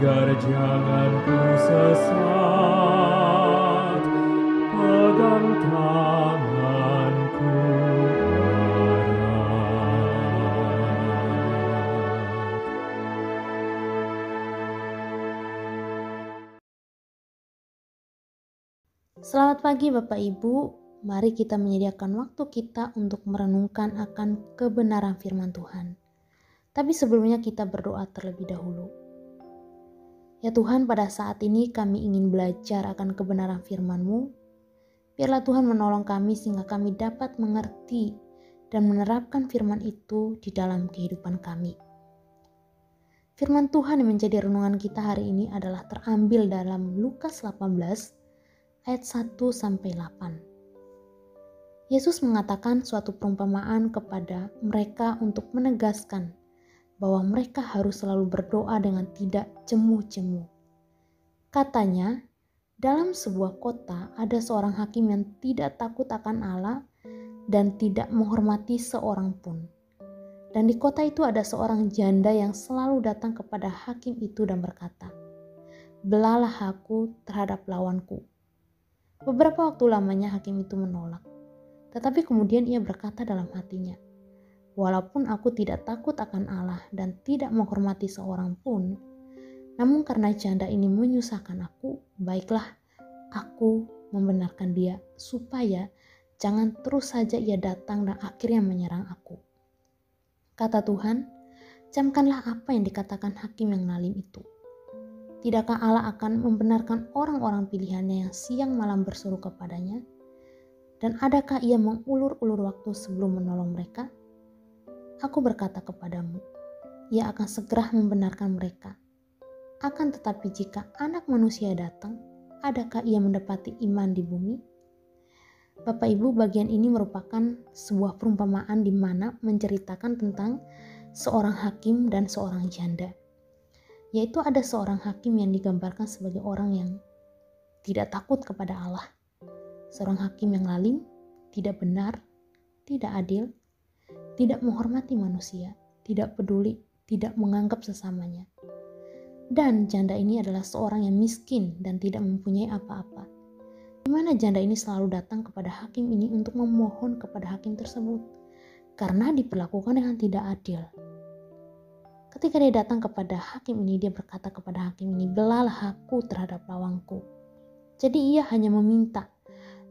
agar jangan ku sesat, pegang tanganku erat. Selamat pagi Bapak Ibu, mari kita menyediakan waktu kita untuk merenungkan akan kebenaran firman Tuhan. Tapi sebelumnya kita berdoa terlebih dahulu. Ya Tuhan, pada saat ini kami ingin belajar akan kebenaran firman-Mu. Biarlah Tuhan menolong kami sehingga kami dapat mengerti dan menerapkan firman itu di dalam kehidupan kami. Firman Tuhan yang menjadi renungan kita hari ini adalah terambil dalam Lukas 18 ayat 1-8. Yesus mengatakan suatu perumpamaan kepada mereka untuk menegaskan bahwa mereka harus selalu berdoa dengan tidak jemu-jemu. Katanya, dalam sebuah kota ada seorang hakim yang tidak takut akan Allah dan tidak menghormati seorang pun. Dan di kota itu ada seorang janda yang selalu datang kepada hakim itu dan berkata, "Belalah aku terhadap lawanku." Beberapa waktu lamanya hakim itu menolak. Tetapi kemudian ia berkata dalam hatinya, "Walaupun aku tidak takut akan Allah dan tidak menghormati seorang pun, namun karena janda ini menyusahkan aku, baiklah aku membenarkan dia supaya jangan terus saja ia datang dan akhirnya menyerang aku." Kata Tuhan, camkanlah apa yang dikatakan hakim yang zalim itu. Tidakkah Allah akan membenarkan orang-orang pilihannya yang siang malam berseru kepadanya? Dan adakah ia mengulur-ulur waktu sebelum menolong mereka? Aku berkata kepadamu, ia akan segera membenarkan mereka. Akan tetapi jika Anak Manusia datang, adakah ia mendapati iman di bumi? Bapak Ibu, bagian ini merupakan sebuah perumpamaan di mana menceritakan tentang seorang hakim dan seorang janda. Yaitu ada seorang hakim yang digambarkan sebagai orang yang tidak takut kepada Allah. Seorang hakim yang zalim, tidak benar, tidak adil, tidak menghormati manusia, tidak peduli, tidak menganggap sesamanya. Dan janda ini adalah seorang yang miskin dan tidak mempunyai apa-apa. Di mana janda ini selalu datang kepada hakim ini untuk memohon kepada hakim tersebut karena diperlakukan dengan tidak adil. Ketika dia datang kepada hakim ini, dia berkata kepada hakim ini, "Belalah aku terhadap lawanku." Jadi ia hanya meminta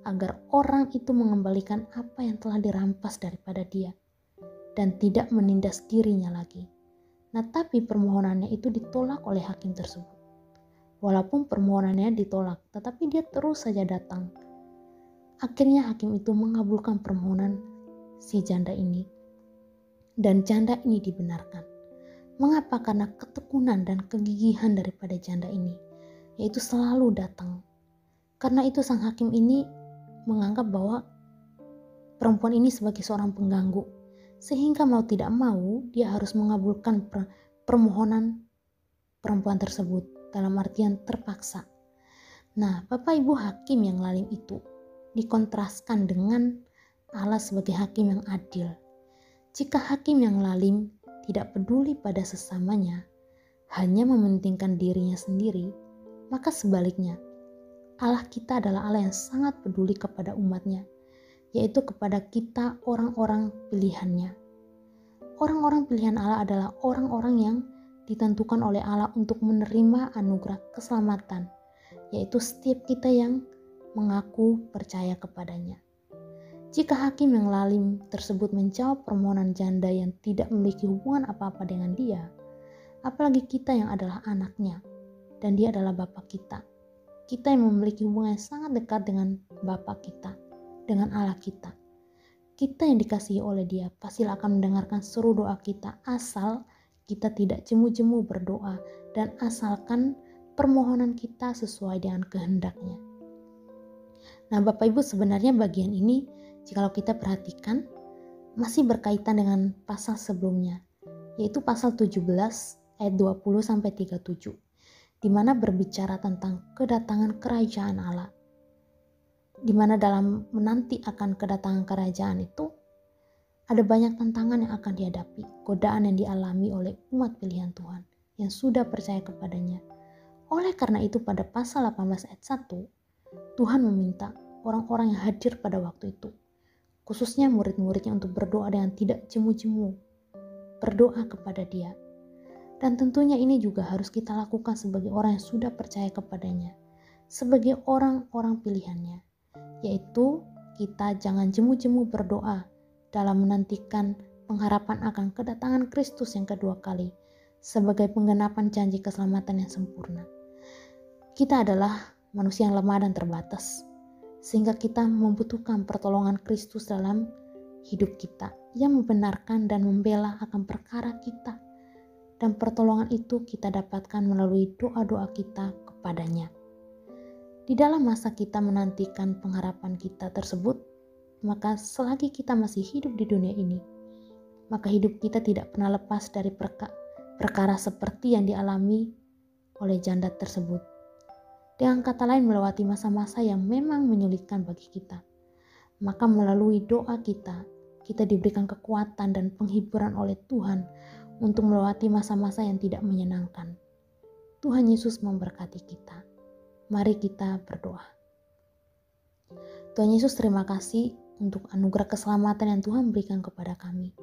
agar orang itu mengembalikan apa yang telah dirampas daripada dia dan tidak menindas dirinya lagi. Nah, tapi permohonannya itu ditolak oleh hakim tersebut. Walaupun permohonannya ditolak, tetapi dia terus saja datang. Akhirnya hakim itu mengabulkan permohonan si janda ini. Dan janda ini dibenarkan. Mengapa? Karena ketekunan dan kegigihan daripada janda ini, yaitu selalu datang. Karena itu sang hakim ini menganggap bahwa perempuan ini sebagai seorang pengganggu, sehingga mau tidak mau dia harus mengabulkan permohonan perempuan tersebut, dalam artian terpaksa. Nah, Bapak Ibu, hakim yang zalim itu dikontraskan dengan Allah sebagai hakim yang adil. Jika hakim yang zalim tidak peduli pada sesamanya, hanya mementingkan dirinya sendiri, maka sebaliknya, Allah kita adalah Allah yang sangat peduli kepada umatnya, yaitu kepada kita orang-orang pilihannya. Orang-orang pilihan Allah adalah orang-orang yang ditentukan oleh Allah untuk menerima anugerah keselamatan, yaitu setiap kita yang mengaku percaya kepadanya. Jika hakim yang zalim tersebut menjawab permohonan janda yang tidak memiliki hubungan apa-apa dengan dia, apalagi kita yang adalah anaknya, dan dia adalah Bapa kita. Kita yang memiliki hubungan yang sangat dekat dengan Bapa kita, dengan Allah kita. Kita yang dikasihi oleh Dia pastilah akan mendengarkan seru doa kita asal kita tidak jemu-jemu berdoa dan asalkan permohonan kita sesuai dengan kehendak-Nya. Nah, Bapak Ibu, sebenarnya bagian ini jikalau kita perhatikan masih berkaitan dengan pasal sebelumnya, yaitu pasal 17 ayat 20-37. Di mana berbicara tentang kedatangan kerajaan Allah. Di mana dalam menanti akan kedatangan kerajaan itu, ada banyak tantangan yang akan dihadapi, godaan yang dialami oleh umat pilihan Tuhan yang sudah percaya kepadanya. Oleh karena itu pada pasal 18 ayat 1, Tuhan meminta orang-orang yang hadir pada waktu itu, khususnya murid-muridnya, untuk berdoa dengan tidak jemu-jemu, berdoa kepada Dia. Dan tentunya ini juga harus kita lakukan sebagai orang yang sudah percaya kepadanya, sebagai orang-orang pilihannya, yaitu kita jangan jemu-jemu berdoa dalam menantikan pengharapan akan kedatangan Kristus yang kedua kali sebagai penggenapan janji keselamatan yang sempurna. Kita adalah manusia yang lemah dan terbatas, sehingga kita membutuhkan pertolongan Kristus dalam hidup kita yang membenarkan dan membela akan perkara kita. Dan pertolongan itu kita dapatkan melalui doa-doa kita kepadanya. Di dalam masa kita menantikan pengharapan kita tersebut, maka selagi kita masih hidup di dunia ini, maka hidup kita tidak pernah lepas dari perkara seperti yang dialami oleh janda tersebut. Dengan kata lain, melewati masa-masa yang memang menyulitkan bagi kita. Maka melalui doa kita diberikan kekuatan dan penghiburan oleh Tuhan untuk melewati masa-masa yang tidak menyenangkan. Tuhan Yesus memberkati kita. Mari kita berdoa. Tuhan Yesus, terima kasih untuk anugerah keselamatan yang Tuhan berikan kepada kami.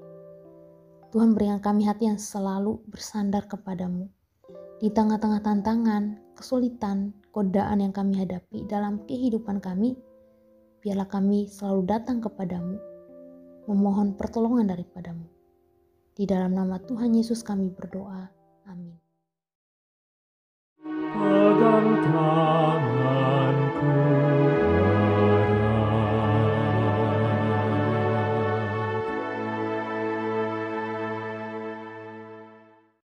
Tuhan berikan kami hati yang selalu bersandar kepadamu. Di tengah-tengah tantangan, kesulitan, godaan yang kami hadapi dalam kehidupan kami, biarlah kami selalu datang kepadamu, memohon pertolongan daripadamu. Di dalam nama Tuhan Yesus kami berdoa. Amin. Pegang